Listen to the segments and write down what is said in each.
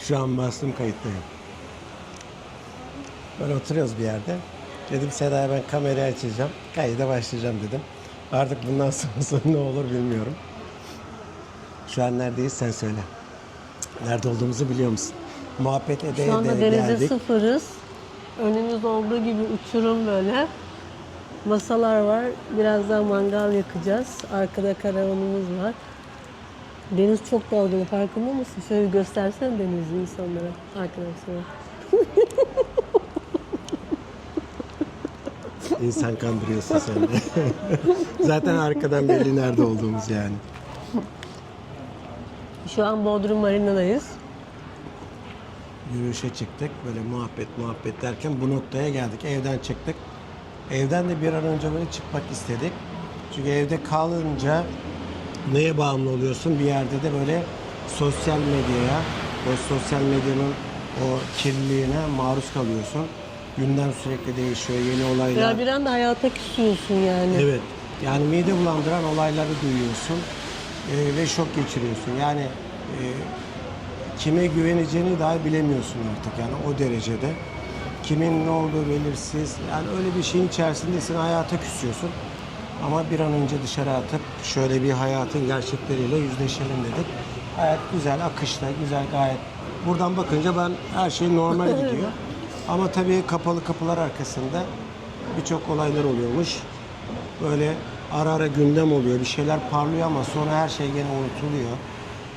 Şu an bastım kayıttayım. Böyle oturuyoruz bir yerde. Dedim Seda'ya ben kamerayı açacağım. Kayıda başlayacağım dedim. Artık bundan sonrası ne olur bilmiyorum. Şu an neredeyiz sen söyle. Nerede olduğumuzu biliyor musun? Muhabbet ede Şu anda ede denize geldik. sıfırız. Önümüz olduğu gibi uçurum böyle. Masalar var. Birazdan mangal yakacağız. Arkada karavanımız var. Deniz çok dalgalı. Farkında mısın? Şöyle göstersen denizi insanlara, arkadaşlara. İnsan kandırıyorsun sen de. Zaten arkadan belli nerede olduğumuz yani. Şu an Bodrum Marina'dayız. Yürüyüşe çıktık. Böyle muhabbet derken bu noktaya geldik. Evden çıktık. Evden de bir an önce böyle çıkmak istedik. Çünkü evde kalınca neye bağımlı oluyorsun? Bir yerde de böyle sosyal medyaya ve sosyal medyanın o kirliliğine maruz kalıyorsun. Gündem sürekli değişiyor. Yeni olaylar. Ya bir anda hayata küsüyorsun yani. Evet. Yani mide bulandıran olayları duyuyorsun. Ve şok geçiriyorsun. Yani kime güveneceğini dahi bilemiyorsun artık yani o derecede. Kimin ne olduğu belirsiz. Yani öyle bir şeyin içerisindesin, hayata küsüyorsun. Ama bir an önce dışarı atıp şöyle bir hayatın gerçekleriyle yüzleşelim dedik. Hayat güzel, akışta, güzel gayet. Buradan bakınca her şey normal gidiyor. Ama tabii kapalı kapılar arkasında birçok olaylar oluyormuş. Böyle ara ara gündem oluyor, bir şeyler parlıyor ama sonra her şey gene unutuluyor.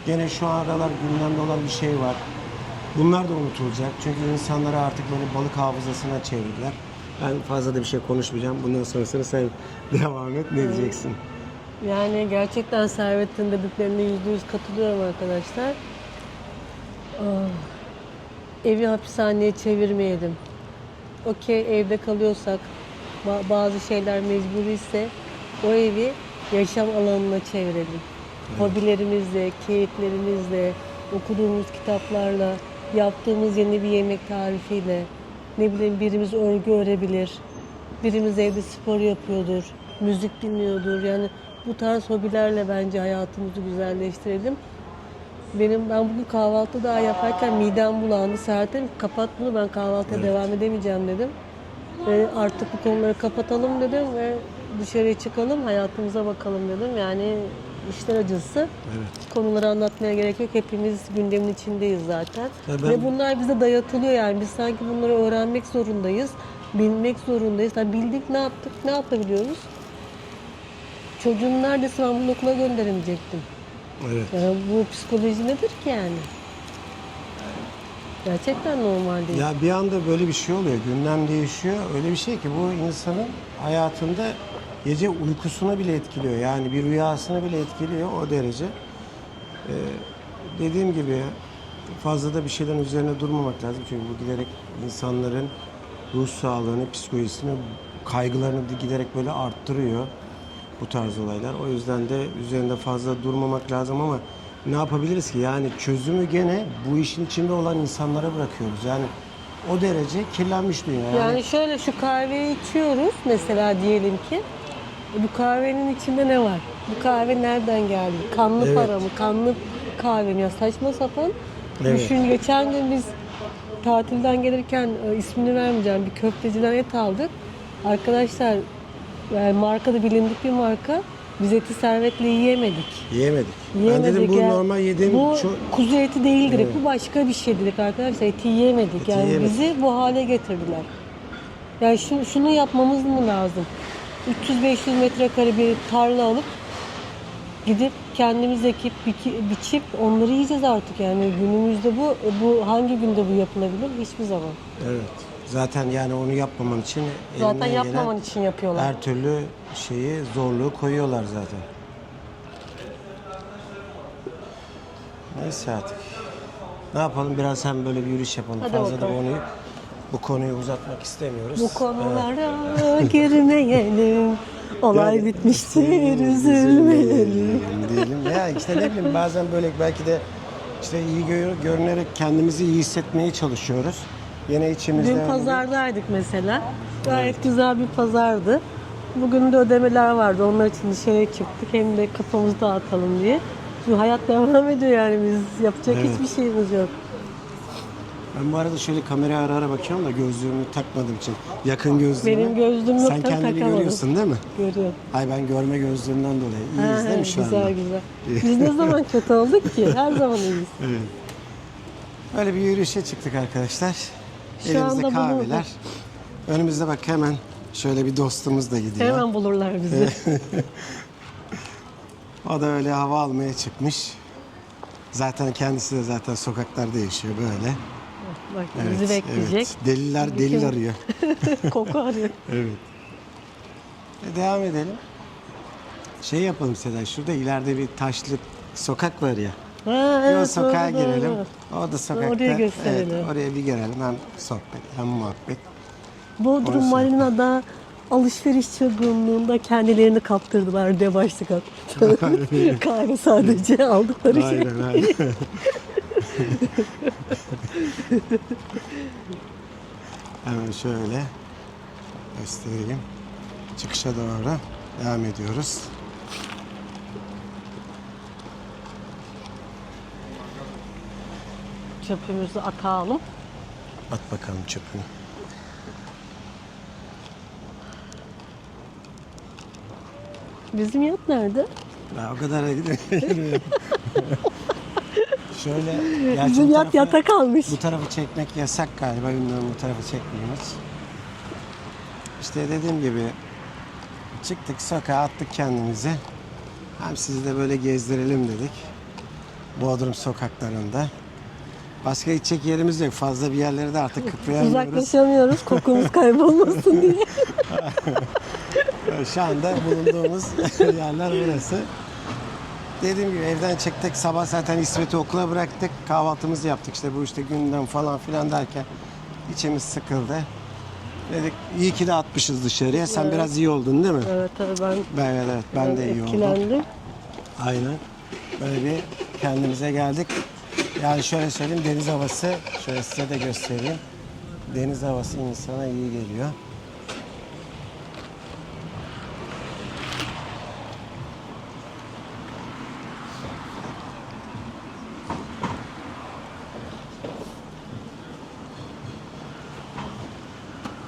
Gene şu aralar gündemde olan bir şey var. Bunlar da unutulacak. Çünkü insanları artık böyle balık hafızasına çevirdiler. Ben fazla da bir şey konuşmayacağım. Bundan sonrasını sen devam et. Ne diyeceksin? Yani gerçekten Servet'in dediklerine %100 katılıyorum arkadaşlar. Evi hapishaneye çevirmeyelim. Okey, evde kalıyorsak, bazı şeyler mecburiyse o evi yaşam alanına çevirelim. Hobilerimizle, keyiflerimizle, okuduğumuz kitaplarla, yaptığımız yeni bir yemek tarifiyle, ne bileyim birimiz örgü örebilir, birimiz evde spor yapıyordur, müzik dinliyordur. Yani bu tarz hobilerle bence hayatımızı güzelleştirelim. Ben bugün kahvaltı daha yaparken midem bulandı. Serhat'ım kapat bunu, ben kahvaltıya devam edemeyeceğim dedim. Ve artık bu konuları kapatalım dedim ve dışarıya çıkalım, hayatımıza bakalım dedim. Yani işler acısı. Evet. Konuları anlatmaya gerek yok. Hepimiz gündemin içindeyiz zaten. Ya Ve bunlar bize dayatılıyor yani. Biz sanki bunları öğrenmek zorundayız. Bilmek zorundayız. Yani bildik, ne yaptık, ne yapabiliyoruz? Çocuğum neredeyse ben bunu okula gönderemeyecektim. Evet. Yani bu psikoloji nedir ki yani? Gerçekten normal değil. Ya bir anda böyle bir şey oluyor. Gündem değişiyor. Öyle bir şey ki bu insanın hayatında gece uykusuna bile etkiliyor. Yani bir rüyasını bile etkiliyor o derece. Dediğim gibi fazla da bir şeyden üzerine durmamak lazım. Çünkü bu giderek insanların ruh sağlığını, psikolojisini, kaygılarını giderek böyle arttırıyor bu tarz olaylar. O yüzden de üzerinde fazla durmamak lazım ama ne yapabiliriz ki? Yani çözümü gene bu işin içinde olan insanlara bırakıyoruz. Yani o derece kirlenmiş dünya. Yani şöyle, şu kahveyi içiyoruz mesela diyelim ki. Bu kahvenin içinde ne var? Bu kahve nereden geldi? Kanlı Evet. para mı? Kanlı kahve mi? Ya saçma sapan. Evet. Düşün, geçen gün biz tatilden gelirken ismini vermeyeceğim bir köfteciden et aldık. Arkadaşlar yani marka da bilindik bir marka. Biz eti Servet'le yiyemedik. Yiyemedik. Ben dedim bu ya. normal yediğim Bu kuzu eti değil dedik. Bu başka bir şey dedik arkadaşlar. Eti yiyemedik. Eti yani yiyemedik. bizi bu hale getirdiler. Yani şunu yapmamız mı lazım? 300-500 metrekare bir tarla alıp gidip kendimiz ekip, biçip onları yiyeceğiz artık yani. Günümüzde bu hangi günde bu yapılabilir? Hiçbir zaman. Evet. Zaten yani onu yapmaman için Zaten elinden yapmaman gelen için yapıyorlar. her türlü zorluğu koyuyorlar zaten. Neyse artık. Ne yapalım? Biraz hem böyle bir yürüyüş yapalım. Hadi Fazla da bakalım. bu konuyu uzatmak istemiyoruz. Bu konulara girmeyelim. Olay Yani bitmiştir, üzülmeyelim. diyelim. Ya işte ne bileyim bazen böyle belki de işte iyi görünerek kendimizi iyi hissetmeye çalışıyoruz. Yine içimizde. Dün pazardaydık mesela. Gayet güzel bir pazardı. Bugün de ödemeler vardı. Onlar için dışarıya çıktık. Hem de kafamızı dağıtalım diye. Şimdi hayat devam ediyor yani, biz yapacak Evet. hiçbir şeyimiz yok. Ben bu arada şöyle kameraya ara ara bakıyorum da gözlüğümü takmadığım için. Yakın gözlüğümü. Benim gözlüğüm yok, Sen tabii kendini takamadım. görüyorsun değil mi? Görüyorum. Hayır, ben görme gözlüğünden dolayı. İyiyiz değil mi şu anda? Güzel güzel. Biz ne zaman kötü olduk ki? Her zaman iyiyiz. Evet. Böyle bir yürüyüşe çıktık arkadaşlar. Şu Elimizde anda kahveler. Önümüzde bak hemen şöyle bir dostumuz da gidiyor. Hemen bulurlar bizi. O da öyle hava almaya çıkmış. Zaten kendisi de zaten sokaklarda yaşıyor böyle. Bak bizi bekleyecek. Evet. Deliler delil arıyor. Koku arıyor. Evet. Devam edelim. Şey yapalım Seda, şurada ileride bir taşlı sokak var ya. Ha, Bir o evet, sokağa doğru, girelim. doğru. O da sokakta. Oraya gösterelim. Evet, oraya bir girelim. Hem sohbet hem muhabbet. Bodrum Orası. Marina'da alışveriş çılgınlığında kendilerini kaptırdılar diye başlık atmışlar. Kahve sadece aldıkları şey. Aynen aynen. Hemen şöyle göstereyim. Çıkışa doğru devam ediyoruz. Çöpümüzü atalım. At bakalım çöpünü. Bizim yat nerede? Ya o kadar da gidelim. Şöyle, gerçi Bizim bu yat tarafı- yata kalmış. Bu tarafı çekmek yasak galiba. Bilmiyorum, bu tarafı çekmiyoruz. İşte dediğim gibi çıktık sokağa, attık kendimizi. Hem sizi de böyle gezdirelim dedik. Bodrum sokaklarında. Başka gidecek yerimiz yok. Fazla bir yerlere de artık kıpırayamıyoruz. Uzaklaşamıyoruz kokumuz kaybolmasın diye. Şu anda bulunduğumuz yerler burası. Dediğim gibi evden çıktık. Sabah zaten İsmet'i okula bıraktık. Kahvaltımızı yaptık. İşte bu işte gündem falan filan derken içimiz sıkıldı. Dedik iyi ki de atmışız dışarıya. Sen biraz iyi oldun değil mi? Evet tabii Ben de iyi oldum. etkilendim. Aynen. Böyle bir kendimize geldik. Yani şöyle söyleyeyim, deniz havası, şöyle size de göstereyim. Deniz havası insana iyi geliyor.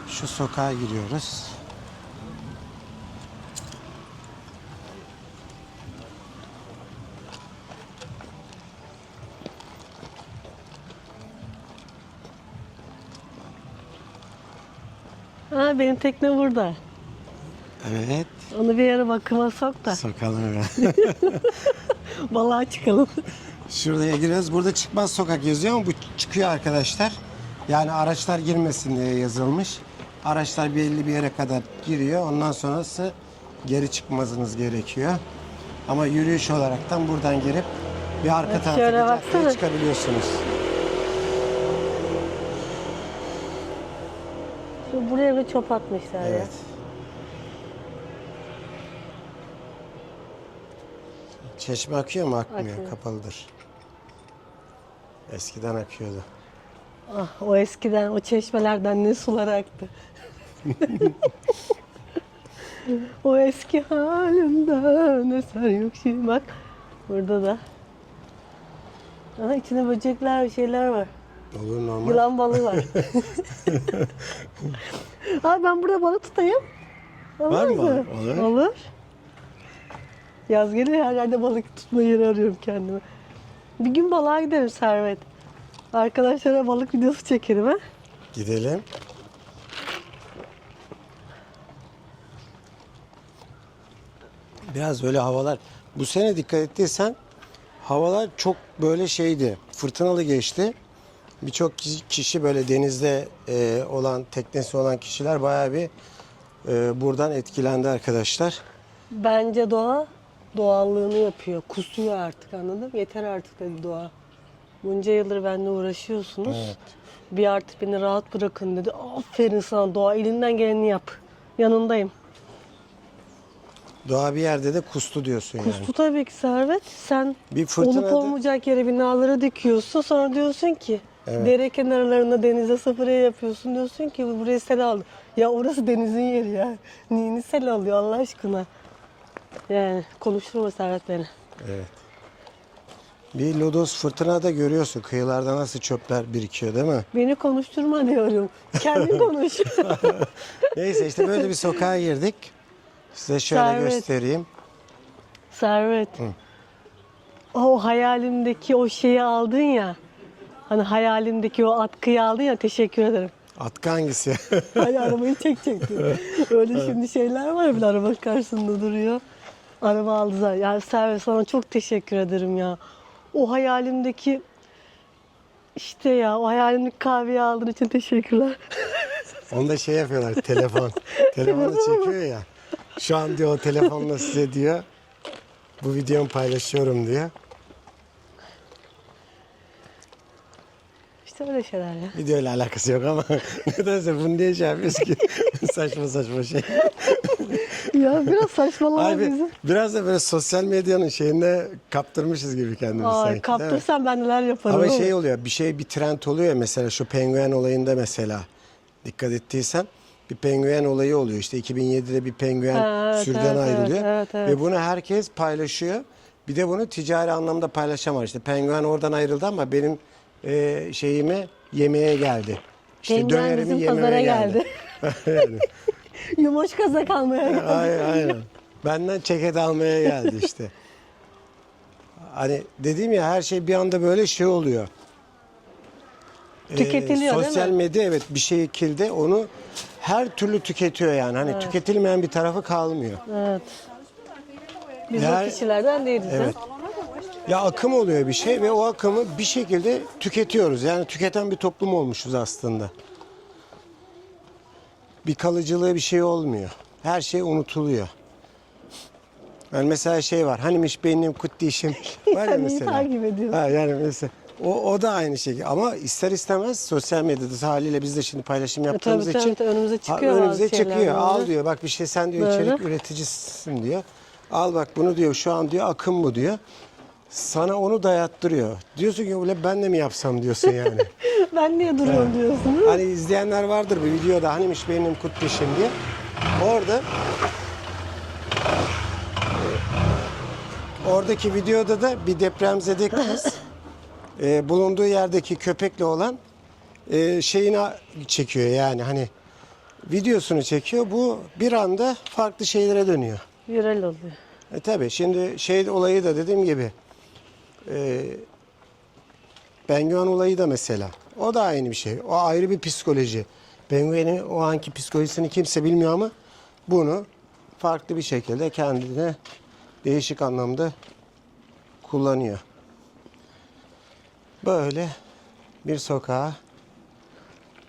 Şu sokağa giriyoruz. Ha, benim tekne burada. Evet. Onu bir yere bakıma sok da Sokalım hemen. balığa çıkalım. Şuraya giriyoruz. Burada çıkmaz sokak yazıyor ama bu çıkıyor arkadaşlar. Yani araçlar girmesin diye yazılmış. Araçlar belli bir yere kadar giriyor. Ondan sonrası geri çıkmanız gerekiyor. Ama yürüyüş olaraktan buradan girip bir arka Bak tarafa şöyle caddeye baksana. çıkabiliyorsunuz. Şu buraya bir çöp atmışlar ya. Evet. Çeşme akıyor mu? Akmıyor. Akmıyor. Kapalıdır. Eskiden akıyordu. Ah, o eskiden o çeşmelerden ne sular aktı. O eski halimden eser yok şimdi bak. Burada da. Aha, içinde böcekler, şeyler var. Olur, normal. Yılan balığı var. Abi ben burada balık tutayım. Var mı Olmaz balık? Olur. Olur. Yaz geliyor, her yerde balık tutma yeri arıyorum kendime. Bir gün balığa gidelim Servet. Arkadaşlara balık videosu çekelim ha. Gidelim. Biraz böyle havalar. Bu sene dikkat ettiysen havalar çok böyle şeydi. Fırtınalı geçti. Birçok kişi böyle denizde olan, teknesi olan kişiler bayağı bir buradan etkilendi arkadaşlar. Bence doğa doğallığını yapıyor. Kusuyor artık, anladın mı? Yeter artık dedi doğa. Bunca yıldır benimle uğraşıyorsunuz. Evet. Bir artık beni rahat bırakın dedi. Aferin sana doğa, elinden geleni yap. Yanındayım. Doğa bir yerde de kustu diyorsun yani. Kustu tabii ki Servet. Sen Bir fırtınada- olup olmayacak yere binaları dikiyorsun. Sonra diyorsun ki dere kenarlarında denize sıfır yapıyorsun. Diyorsun ki burayı sel aldı. Ya orası denizin yeri ya. Neyini sel alıyor Allah aşkına. Yani konuşturma Servet beni. Evet. Bir lodos fırtınada görüyorsun kıyılarda nasıl çöpler birikiyor değil mi? Beni konuşturma diyorum. Kendin konuş. Neyse işte böyle bir sokağa girdik. Size şöyle Servet. göstereyim. Servet. O hayalimdeki o şeyi aldın ya. Hani hayalimdeki o atkıyı aldın ya, teşekkür ederim. Atkı hangisi? Hani arabayı çekecektim. Öyle şimdi şeyler var ya, bir araba karşısında duruyor. Araba aldı zaten. Yani Servet, sana çok teşekkür ederim ya. O hayalimdeki işte ya, o hayalimdeki kahveyi aldığın için teşekkürler. Onu da şey yapıyorlar telefon. Telefonu çekiyor ya. Şu an diyor o telefonla size diyor. Bu videomu paylaşıyorum diyor. İşte öyle şeyler ya. Video ile alakası yok ama nedense bunu diye şey yapıyoruz ki saçma saçma şey. Ya biraz saçmalama Abi, bizim. biraz da böyle sosyal medyanın şeyinde kaptırmışız gibi kendimizi sanki. Ay, değil mi? kaptırsan ben neler yaparım. Ama şey oluyor, bir trend oluyor ya, mesela şu penguen olayında mesela dikkat ettiysen bir penguen olayı oluyor. İşte 2007'de bir penguen Evet, sürüden evet, ayrılıyor evet. ve bunu herkes paylaşıyor. Bir de bunu ticari anlamda paylaşan var. İşte penguen oradan ayrıldı ama benim şeyime yemeğe geldi. İşte Penguen dönerimi bizim yememe pazara geldi. Yani, Yumoş kazak almaya geldi. aynen. Benden ceket almaya geldi işte. Hani dediğim ya, her şey bir anda böyle şey oluyor. Tüketiliyor, değil Sosyal mi? medya evet bir şekilde onu her türlü tüketiyor yani. Hani tüketilmeyen bir tarafı kalmıyor. Evet. Biz Yani- o kişilerden değiliz. Evet. Ha? Ya akım oluyor bir şey ve o akımı bir şekilde tüketiyoruz. Yani tüketen bir toplum olmuşuz aslında. Bir kalıcılığı bir şey olmuyor. Her şey unutuluyor. Yani mesela şey var. Hanimiş benim kutlu işim var ya Sen iyi mesela. takip ediyorsun. Ha, yani mesela o da aynı şey. Ama ister istemez sosyal medyada haliyle biz de şimdi paylaşım yaptığımız tabii, için tabii, önümüze çıkıyor önümüze bazı şeyler çıkıyor. böyle. Al diyor, bak bir şey, sen diyor Böyle. içerik üreticisisin diyor. Al bak bunu diyor, şu an diyor akım bu diyor. Sana onu dayattırıyor. Diyorsun ki öyle ben de mi yapsam diyorsun yani. Ben niye duruyorum diyorsunuz? Hani izleyenler vardır bu videoda, hanimiş benim kutlu işim diye. Orada oradaki videoda da bir depremzede kız bulunduğu yerdeki köpekle olan şeyini çekiyor, yani hani videosunu çekiyor. Bu bir anda farklı şeylere dönüyor. Viral oluyor. Tabii şimdi şey olayı da dediğim gibi penguen olayı da mesela. O da aynı bir şey. O ayrı bir psikoloji. Penguenin o anki psikolojisini kimse bilmiyor ama bunu farklı bir şekilde kendine değişik anlamda kullanıyor. Böyle bir sokağı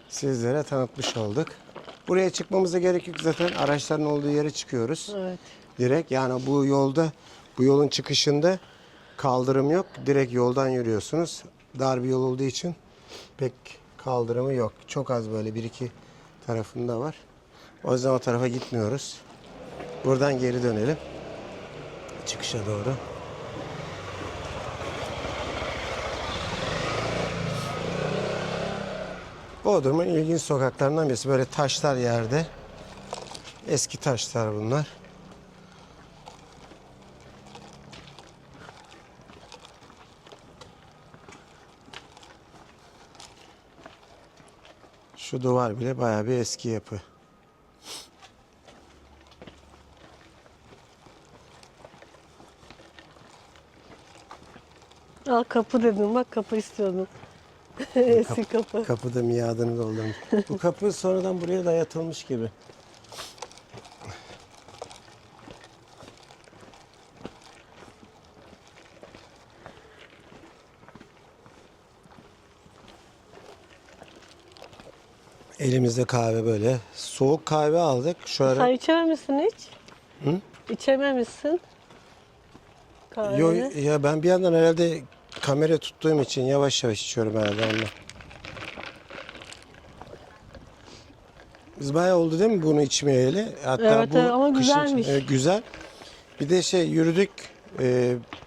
sizlere tanıtmış olduk. Buraya çıkmamıza gerek yok, zaten araçların olduğu yere çıkıyoruz. Evet. Direkt yani bu yolda, bu yolun çıkışında kaldırım yok. Direkt yoldan yürüyorsunuz. Dar bir yol olduğu için pek kaldırımı yok. Çok az böyle bir iki tarafında var. O yüzden o tarafa gitmiyoruz. Buradan geri dönelim. Çıkışa doğru. Bodrum'un ilginç sokaklarından birisi. Böyle taşlar yerde. Eski taşlar bunlar. Şu duvar bile bayağı bir eski yapı. Al kapı dedim, bak kapı istiyordum. Eski kapı. Kapıda miadını doldurmuş. Bu kapı sonradan buraya dayatılmış gibi. Elimizde kahve böyle. Soğuk kahve aldık. Şöyle. Sen içememişsin hiç. Hı? İçememişsin. Kahveni. Yo, ya ben bir yandan herhalde kamera tuttuğum için yavaş yavaş içiyorum herhalde onunla. Biz bayağı oldu değil mi bunu içmeyeli? Hatta Evet, bu evet, ama kışın- güzelmiş. güzel. Bir de şey yürüdük.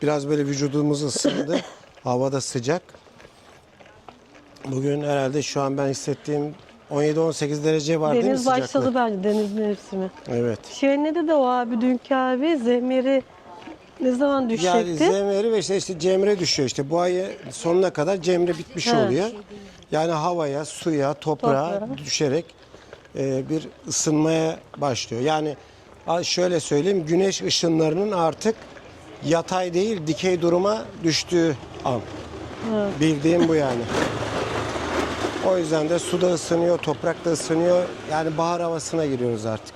Biraz böyle vücudumuz ısındı. Hava da sıcak. Bugün herhalde şu an ben hissettiğim 17-18 derece var değil mi Deniz sıcaklık? başladı bence, deniz mevsimi. Evet. Şey ne dedi o abi, dünkü abi, Zemheri Ne zaman Yani düşecekti? zemheri ve işte cemre düşüyor. İşte bu ayı sonuna kadar cemre bitmiş He. oluyor. Yani havaya, suya, toprağa Toprağa. düşerek bir ısınmaya başlıyor. Yani şöyle söyleyeyim, güneş ışınlarının artık yatay değil dikey duruma düştüğü an. Bildiğim bu yani. O yüzden de suda ısınıyor, toprak da ısınıyor. Yani bahar havasına giriyoruz artık.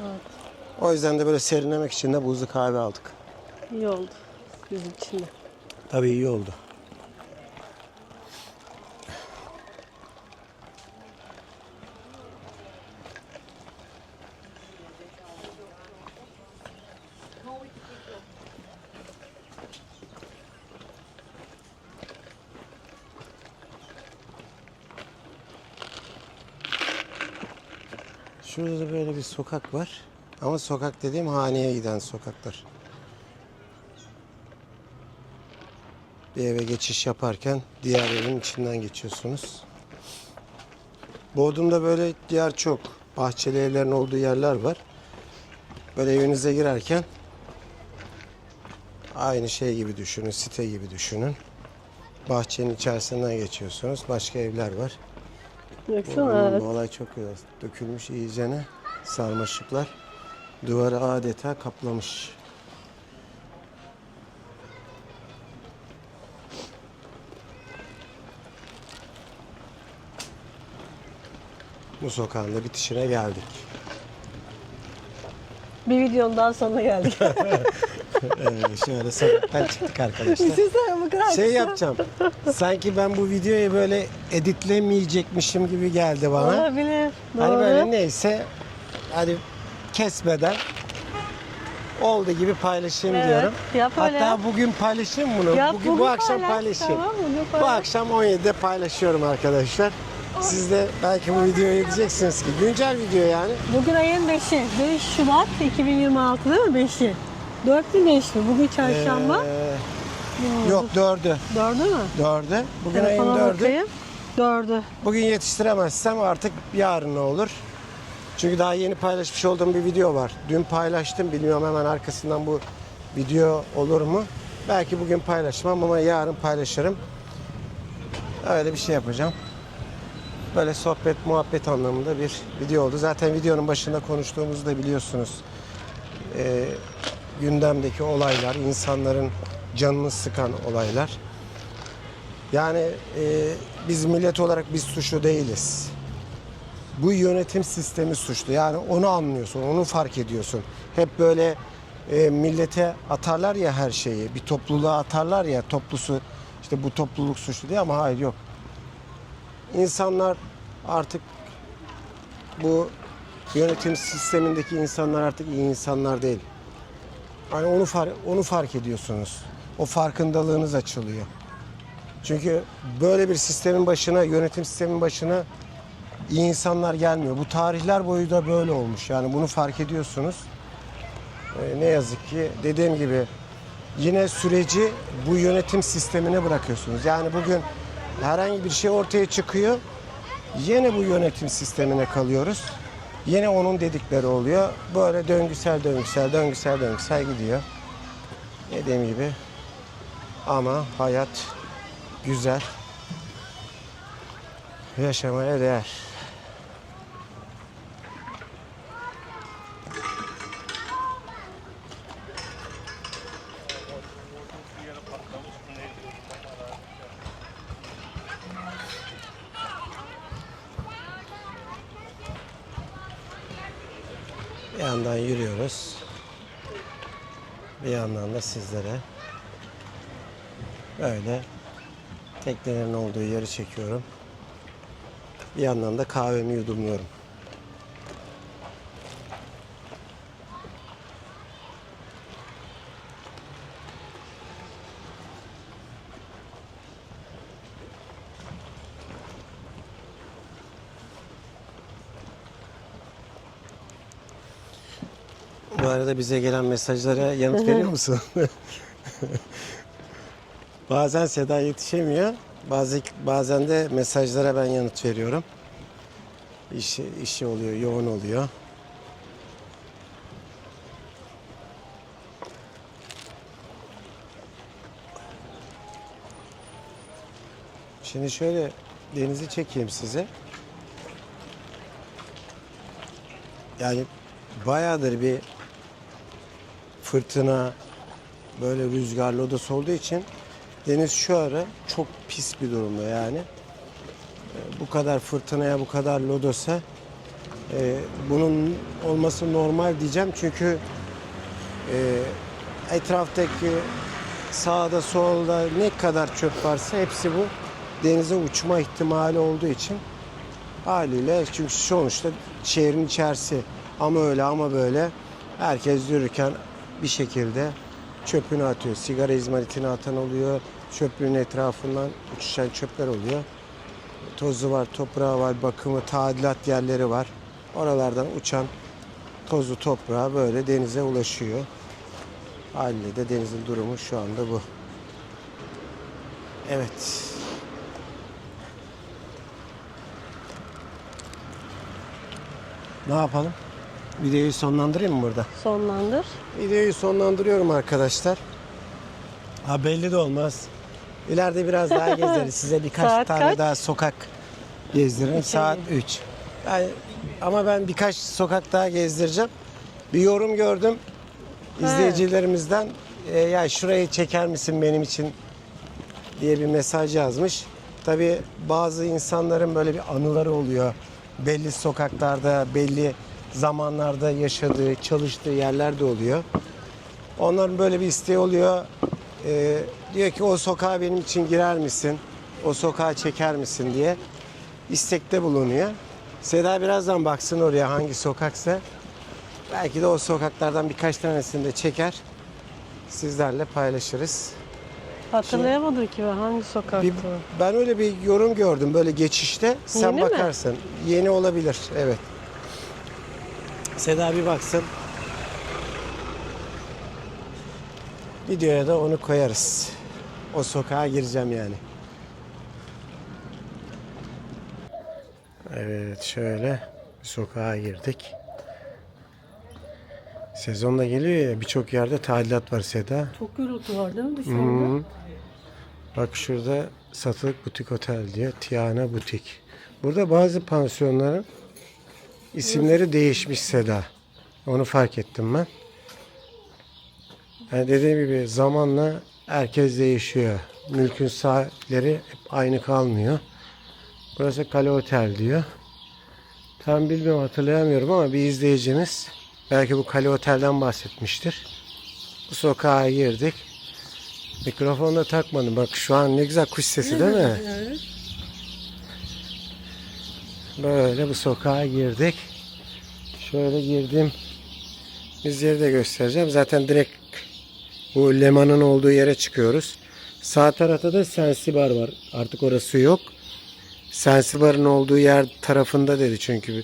Evet. O yüzden de böyle serinlemek için de buzlu kahve aldık. İyi oldu bizim için de. Tabii iyi oldu. Şurada da böyle bir sokak var. Ama sokak dediğim haneye giden sokaklar. Bir eve geçiş yaparken diğer evin içinden geçiyorsunuz. Bodrum'da böyle diğer çok bahçeli evlerin olduğu yerler var. Böyle evinize girerken aynı şey gibi düşünün, site gibi düşünün. Bahçenin içerisinden geçiyorsunuz. Başka evler var. Baksana evet. Bu olay çok güzel. Dökülmüş iyicene sarmaşıklar. Duvarı adeta kaplamış. Bu sokağın da bitişine geldik. Bir videonun daha sonuna geldik. Şöyle sokaktan çıktık arkadaşlar. Düşünsene bu kadar. Şey yapacağım. Sanki ben bu videoyu böyle editlemeyecekmişim gibi geldi bana. Olabilir. Hani Doğru. böyle neyse hani kesmeden oldu gibi paylaşayım Evet, diyorum. yap öyle Hatta yap. bugün paylaşayım bunu. Yap, bugün bu akşam paylaş, paylaşayım. tamam mı? Bugün Bu paylaş. akşam 17'de paylaşıyorum arkadaşlar. Siz de belki bu videoyu diyeceksiniz ki güncel video yani. Bugün ayın 5'i. 5 Şubat 2026 değil mi? 5'i. 4 mü 5 mi? Bugün çarşamba. Yok 4'ü. 4'ü mü? 4'ü. Bugün ayın Telefona 4'ü. bakayım. 4'ü. Bugün yetiştiremezsem artık yarın ne olur? Çünkü daha yeni paylaşmış olduğum bir video var. Dün paylaştım. Bilmiyorum hemen arkasından bu video olur mu? Belki bugün paylaşmam ama yarın paylaşırım. Öyle bir şey yapacağım. Böyle sohbet, muhabbet anlamında bir video oldu. Zaten videonun başında konuştuğumuzu da biliyorsunuz. Gündemdeki olaylar, insanların canını sıkan olaylar. Yani biz millet olarak biz suçlu değiliz. Bu yönetim sistemi suçlu. Yani onu anlıyorsun, onu fark ediyorsun. Hep böyle millete atarlar ya her şeyi. Bir topluluğa atarlar ya toplusu işte bu topluluk suçlu diye ama hayır yok. İnsanlar artık bu yönetim sistemindeki insanlar artık iyi insanlar değil. Yani onu fark ediyorsunuz. O farkındalığınız açılıyor. Çünkü böyle bir sistemin başına, yönetim sistemin başına iyi insanlar gelmiyor. Bu tarihler boyu da böyle olmuş. Yani bunu fark ediyorsunuz. Ne yazık ki dediğim gibi yine süreci bu yönetim sistemine bırakıyorsunuz. Yani bugün herhangi bir şey ortaya çıkıyor. Yine bu yönetim sistemine kalıyoruz. Yine onun dedikleri oluyor. Böyle döngüsel gidiyor. Dediğim gibi ama hayat güzel. Yaşamaya değer. Bir yandan yürüyoruz. Bir yandan da sizlere böyle teknelerin olduğu yeri çekiyorum. Bir yandan da kahvemi yudumluyorum. Bu arada bize gelen mesajlara yanıt veriyor musun? Bazen Seda yetişemiyor. Bazen de mesajlara ben yanıt veriyorum. İşi oluyor, yoğun oluyor. Şimdi şöyle denizi çekeyim size. Yani bayağıdır bir fırtına, böyle rüzgar, lodos olduğu için deniz şu ara çok pis bir durumda yani. Bu kadar fırtınaya, bu kadar lodosa bunun olması normal diyeceğim. Çünkü etraftaki sağda solda ne kadar çöp varsa hepsi bu denize uçma ihtimali olduğu için haliyle, çünkü sonuçta şehrin içerisi ama öyle ama böyle herkes yürürken bir şekilde çöpünü atıyor. Sigara izmaritini atan oluyor. Çöplüğün etrafından uçuşan çöpler oluyor. Tozu var, toprağı var, bakımı, tadilat yerleri var. Oralardan uçan tozu toprağı böyle denize ulaşıyor. Haliyle de denizin durumu şu anda bu. Evet. Ne yapalım? Videoyu sonlandırayım mı burada? Sonlandır. Videoyu sonlandırıyorum arkadaşlar. Ha, belli de olmaz. İleride biraz daha gezeriz. Size birkaç Saat tane kaç? daha sokak gezdiririm. Saat 3. Ama ben birkaç sokak daha gezdireceğim. Bir yorum gördüm izleyicilerimizden. Ya şurayı çeker misin benim için diye bir mesaj yazmış. Tabii bazı insanların böyle bir anıları oluyor. Belli sokaklarda, belli zamanlarda yaşadığı, çalıştığı yerler de oluyor. Onların böyle bir isteği oluyor. Diyor ki o sokağa benim için girer misin? O sokağa çeker misin diye istekte bulunuyor. Seda birazdan baksın oraya hangi sokaksa. Belki de o sokaklardan birkaç tanesini de çeker. Sizlerle paylaşırız. Hatırlayamadım ki ben hangi sokaktı. Ben öyle bir yorum gördüm böyle geçişte. Sen Yeni mi? bakarsın. Yeni olabilir. Evet. Seda bir baksın. Videoya da onu koyarız. O sokağa gireceğim yani. Evet, şöyle bir sokağa girdik. Sezon da geliyor ya, birçok yerde tadilat var Seda. Çok gürültü var değil mi dışarıda? Bak şurada satılık butik otel diyor. Tiana Butik. Burada bazı pansiyonların isimleri değişmiş Seda. Onu fark ettim ben. Yani dediğim gibi zamanla herkes değişiyor. Mülkün sahipleri hep aynı kalmıyor. Burası Kale Otel diyor. Tam bilmiyorum, hatırlayamıyorum ama bir izleyicimiz belki bu Kale Otel'den bahsetmiştir. Bu sokağa girdik. Mikrofonu da takmadım. Bak şu an ne güzel kuş sesi değil mi? Evet. Böyle bu sokağa girdik. Şöyle girdim. Biz yeri de göstereceğim. Zaten direkt bu Leman'ın olduğu yere çıkıyoruz. Sağ tarafta da Sensibar var. Artık orası yok. Sensibar'ın olduğu yer tarafında dedi çünkü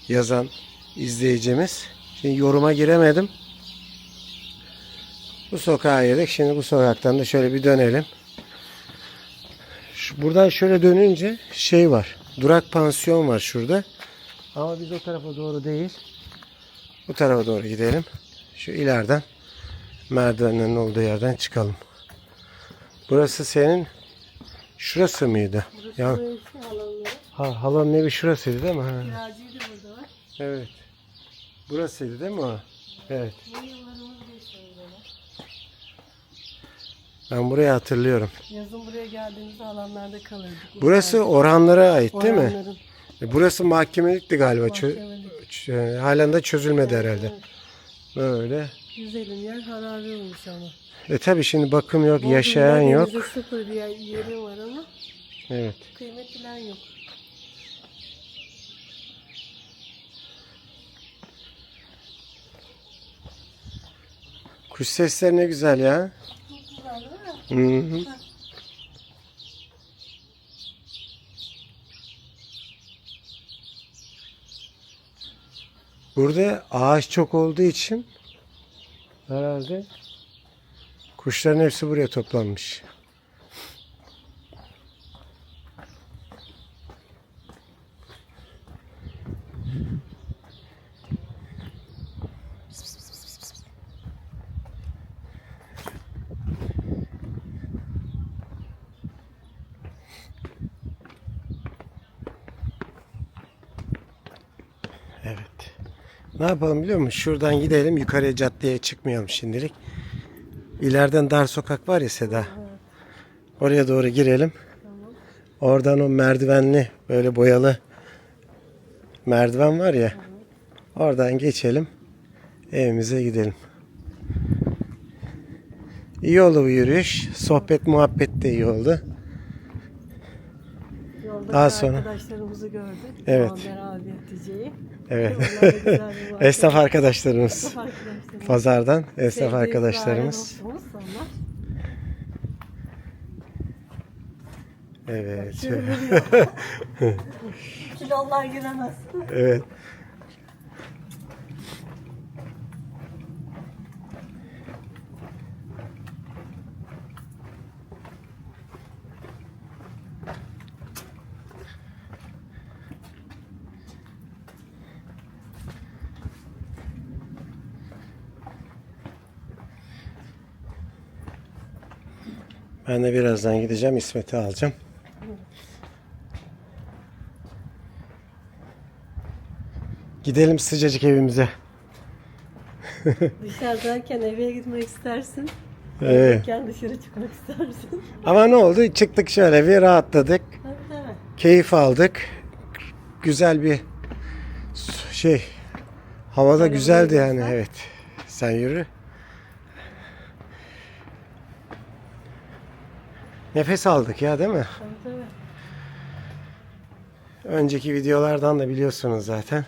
yazan izleyicimiz. Şimdi yoruma giremedim. Bu sokağa girdik. Şimdi bu sokaktan da şöyle bir dönelim. Buradan şöyle dönünce şey var. Durak pansiyon var şurada. Ama biz o tarafa doğru değil. Bu tarafa doğru gidelim. Şu ileriden merdivenlerin olduğu yerden çıkalım. Burası senin şurası mıydı? Burası Ya, alanları. halanın evi şurasıydı değil mi? Ha. Kiracıyı da burada var. Evet. Burasıydı değil mi o? Evet. Bu yıllarımız geçiyor böyle. Ben burayı hatırlıyorum. Yazın buraya geldiğimizde alanlarda kalırdık. Burası Orhanlara ait değil mi? Oranların. Burası mahkemelikti galiba. Mahkemelik. Halen de çözülmedi herhalde. Böyle. Güzelim yer harabe olmuş ama. Tabi şimdi bakım yok, Bodrum'da yaşayan yok. denize sıfır bir yeri var ama Evet. kıymet bilen yok. Kuş sesleri ne güzel ya. Çok güzel değil mi? Hı hı. Burada ağaç çok olduğu için herhalde kuşların hepsi buraya toplanmış. Evet. Ne yapalım biliyor musun? Şuradan gidelim. Yukarıya caddeye çıkmayalım şimdilik. İleriden dar sokak var ya Seda. Oraya doğru girelim. Oradan o merdivenli böyle boyalı merdiven var ya. Oradan geçelim. Evimize gidelim. İyi oldu bu yürüyüş. Sohbet muhabbet de iyi oldu. Yolda Daha sonra- arkadaşlarımızı gördük. Evet. Muammer abi, Hatice'yi. Evet. Onlar da güzel bir muhabbet. Esnaf arkadaşlarımız. Esnaf arkadaşlarımız. Pazardan esnaf Sevdiğimiz arkadaşlarımız. aile dostumuz onlar. Evet. Sürünüyor. Kilollar giremez. Evet. Ben de birazdan gideceğim, İsmet'i alacağım. Gidelim sıcacık evimize. Dışarıdayken eve gitmek istersin. Evet. Evdeyken dışarı çıkmak istersin. Ama ne oldu? Çıktık şöyle bir rahatladık. Tabii tabii. Keyif aldık. Güzel bir havada Böyle güzeldi böyle yani. olsa. Evet. Sen yürü. Nefes aldık ya, değil mi? Tabii tabii. Önceki videolardan da biliyorsunuz zaten.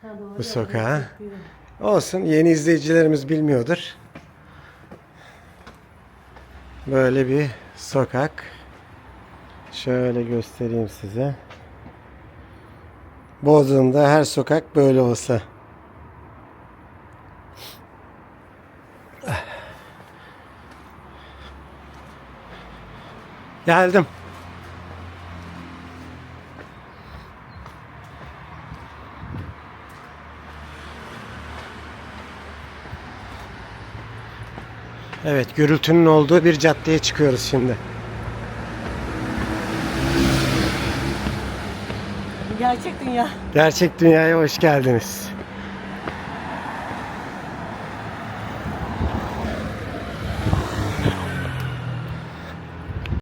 Ha, doğru, Bu sokağı. çok güzel. Olsun, yeni izleyicilerimiz bilmiyordur. Böyle bir sokak. Şöyle göstereyim size. Bodrum'da her sokak böyle olsa. Geldim. Evet, gürültünün olduğu bir caddeye çıkıyoruz şimdi. Gerçek dünya. Gerçek dünyaya hoş geldiniz.